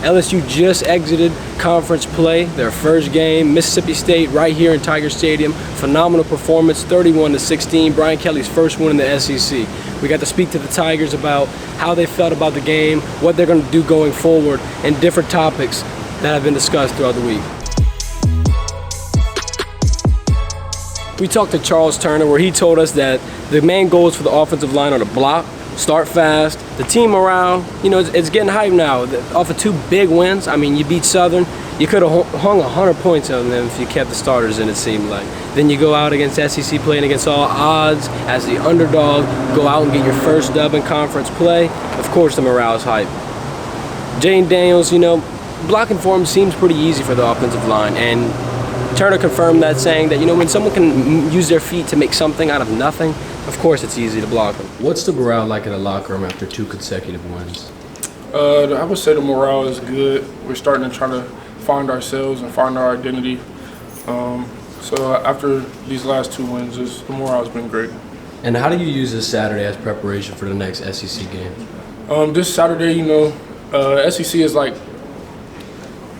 LSU just exited conference play, their first game, Mississippi State right here in Tiger Stadium. Phenomenal performance, 31-16, Brian Kelly's first win in the SEC. We got to speak to the Tigers about how they felt about the game, what they're going to do going forward, and different topics that have been discussed throughout the week. We talked to Charles Turner, where he told us that the main goals for the offensive line are to block, start fast. The team morale, it's getting hyped now. Off of 2 big wins, I mean, you beat Southern. You could have hung 100 points on them if you kept the starters in, it seemed like. Then you go out against SEC, playing against all odds as the underdog, go out and get your first dub in conference play. Of course, the morale is hype. Jane Daniels, blocking for him seems pretty easy for the offensive line, and Turner confirmed that, saying that, when someone can use their feet to make something out of nothing, of course it's easy to block them. What's the morale like in the locker room after 2 consecutive wins? I would say the morale is good. We're starting to try to find ourselves and find our identity. So after these last 2 wins, the morale has been great. And how do you use this Saturday as preparation for the next SEC game? This Saturday, SEC is like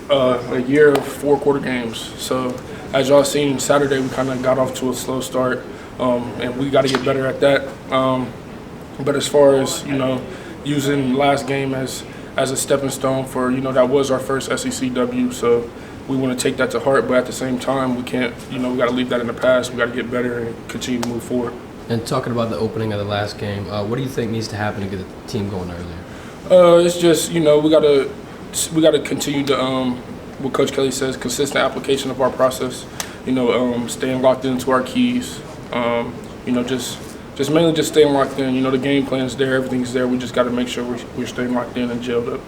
a year of 4 quarter games. So as y'all seen, Saturday we kind of got off to a slow start, and we got to get better at that. But as far as using last game as a stepping stone for that was our first SEC W. So we want to take that to heart. But at the same time, we can't. We got to leave that in the past. We got to get better and continue to move forward. And talking about the opening of the last game, what do you think needs to happen to get the team going earlier? It's just we got to continue to what Coach Kelly says, consistent application of our process. Staying locked into our keys. Just mainly just staying locked in. The game plan's there, everything's there. We just got to make sure we're staying locked in and gelled up.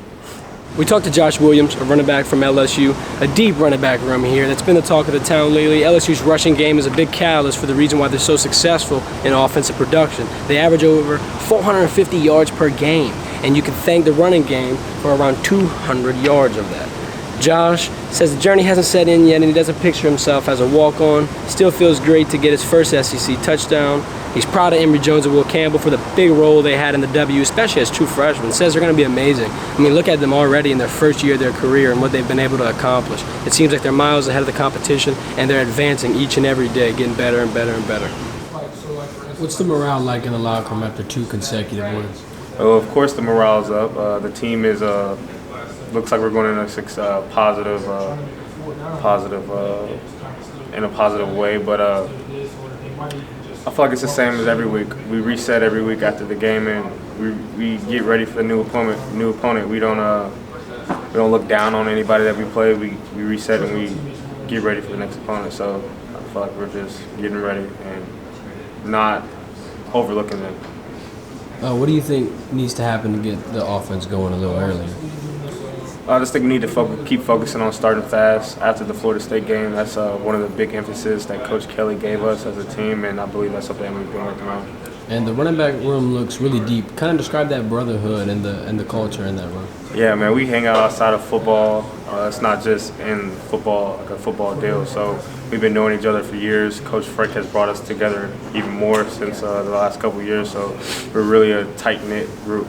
We talked to Josh Williams, a running back from LSU, a deep running back room here. That's been the talk of the town lately. LSU's rushing game is a big catalyst for the reason why they're so successful in offensive production. They average over 450 yards per game, and you can thank the running game for around 200 yards of that. Josh says the journey hasn't set in yet, and he doesn't picture himself as a walk-on. Still feels great to get his first SEC touchdown. He's proud of Emory Jones and Will Campbell for the big role they had in the W, especially as true freshmen. Says they're going to be amazing. I mean, look at them already in their first year of their career and what they've been able to accomplish. It seems like they're miles ahead of the competition, and they're advancing each and every day, getting better and better and better. What's the morale like in the locker room after 2 consecutive wins? Well, of course the morale's up. The team is looks like we're going in a positive in a positive way, but I feel like it's the same as every week. We reset every week after the game, and we get ready for the new opponent. We don't look down on anybody that we play. We reset and we get ready for the next opponent. So I feel like we're just getting ready and not overlooking them. What do you think needs to happen to get the offense going a little earlier? I just think we need to keep focusing on starting fast after the Florida State game. That's one of the big emphasis that Coach Kelly gave us as a team, and I believe that's something we've been working on. And the running back room looks really deep. Kind of describe that brotherhood and the culture in that room. Yeah, man, we hang out outside of football. It's not just in football, like a football deal. So we've been knowing each other for years. Coach Frick has brought us together even more since the last couple of years. So we're really a tight-knit group.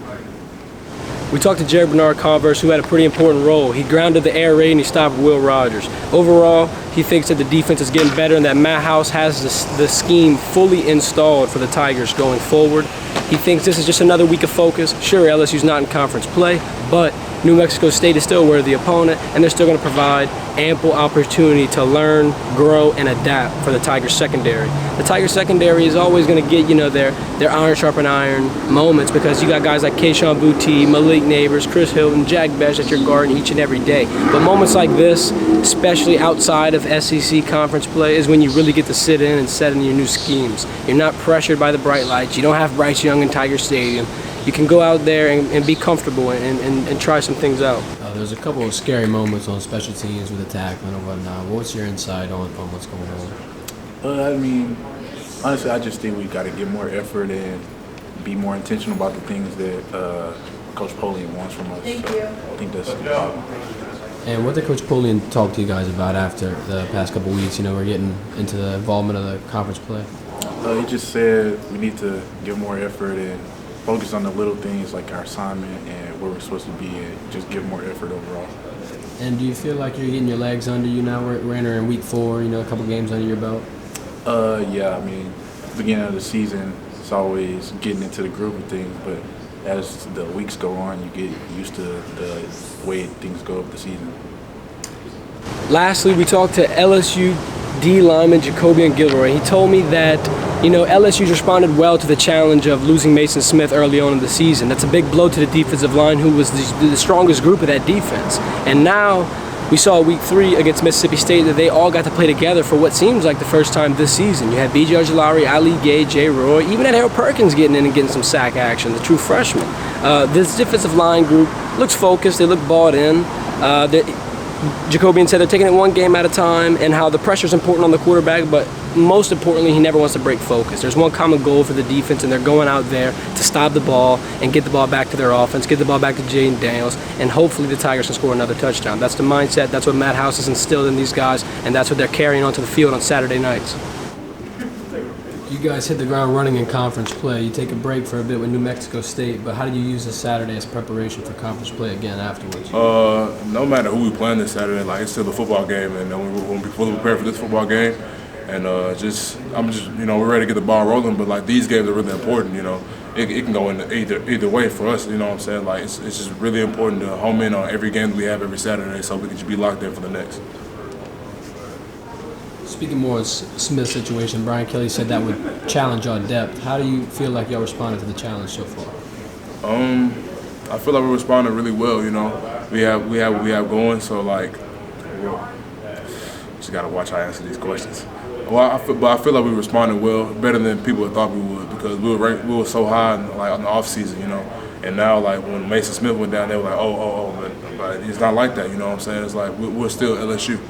We talked to Jarrick Converse, who had a pretty important role. He grounded the air raid and he stopped Will Rogers. Overall, he thinks that the defense is getting better and that Matt House has the scheme fully installed for the Tigers going forward. He thinks this is just another week of focus. Sure, LSU's not in conference play, but New Mexico State is still a worthy opponent, and they're still going to provide ample opportunity to learn, grow, and adapt for the Tigers secondary. The Tigers secondary is always going to get, their iron sharpen iron moments, because you got guys like Kayshawn Boutte, Malik Neighbors, Chris Hilton, Jack Besh that you're guarding each and every day. But moments like this, especially outside of SEC conference play, is when you really get to sit in and set in your new schemes. You're not pressured by the bright lights. You don't have Bryce Young in Tiger Stadium. You can go out there and be comfortable and try some things out. There's a couple of scary moments on special teams with the tackling and whatnot. What's your insight on what's going on? Honestly, I just think we got to get more effort and be more intentional about the things that Coach Polian wants from us. Thank you. I think that's the problem. And what did Coach Polian talk to you guys about after the past couple weeks? We're getting into the involvement of the conference play. He just said we need to give more effort and focus on the little things like our assignment and where we're supposed to be and just give more effort overall. And do you feel like you're getting your legs under you now? We're entering week 4, a couple games under your belt. Yeah, I mean, beginning of the season, it's always getting into the groove of things, but as the weeks go on, you get used to the way things go of the season. Lastly, we talked to LSU D. Lyman Jacobian Guillory. He told me that, LSU's responded well to the challenge of losing Mason Smith early on in the season. That's a big blow to the defensive line, who was the strongest group of that defense. And now we saw week 3 against Mississippi State that they all got to play together for what seems like the first time this season. You had B.J. Ojulari, Ali Gay, Jay Roy, even had Harold Perkins getting in and getting some sack action, the true freshman. This defensive line group looks focused. They look bought in. Jacobian said they're taking it one game at a time, and how the pressure's important on the quarterback, but most importantly, he never wants to break focus. There's one common goal for the defense, and they're going out there to stop the ball and get the ball back to their offense, get the ball back to Jaden Daniels, and hopefully the Tigers can score another touchdown. That's the mindset. That's what Matt House has instilled in these guys, and that's what they're carrying onto the field on Saturday nights. You guys hit the ground running in conference play. You take a break for a bit with New Mexico State, but how do you use this Saturday as preparation for conference play again afterwards? No matter who we playing this Saturday, it's still a football game, and we'll be fully prepared for this football game. And we're ready to get the ball rolling. But these games are really important. It can go in either way for us. You know what I'm saying? It's just really important to home in on every game that we have every Saturday, so we can just be locked in for the next. Speaking more of Smith's situation, Brian Kelly said that would challenge our depth. How do you feel like y'all responded to the challenge so far? I feel like we're responding really well. We have what we have going. So just gotta watch how I answer these questions. Well, I feel like we responded well, better than people thought we would, because we were so high in the off season, And now when Mason Smith went down, they were like, oh, but it's not like that. You know what I'm saying? It's we're still LSU.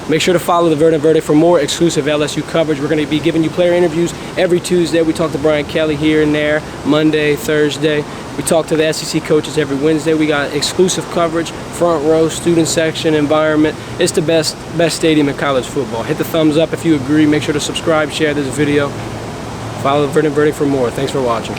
Make sure to follow the Verdant Verdict for more exclusive LSU coverage. We're going to be giving you player interviews every Tuesday. We talk to Brian Kelly here and there, Monday, Thursday. We talk to the SEC coaches every Wednesday. We got exclusive coverage, front row, student section, environment. It's the best stadium in college football. Hit the thumbs up if you agree. Make sure to subscribe, share this video. Follow the Verdant Verdict for more. Thanks for watching.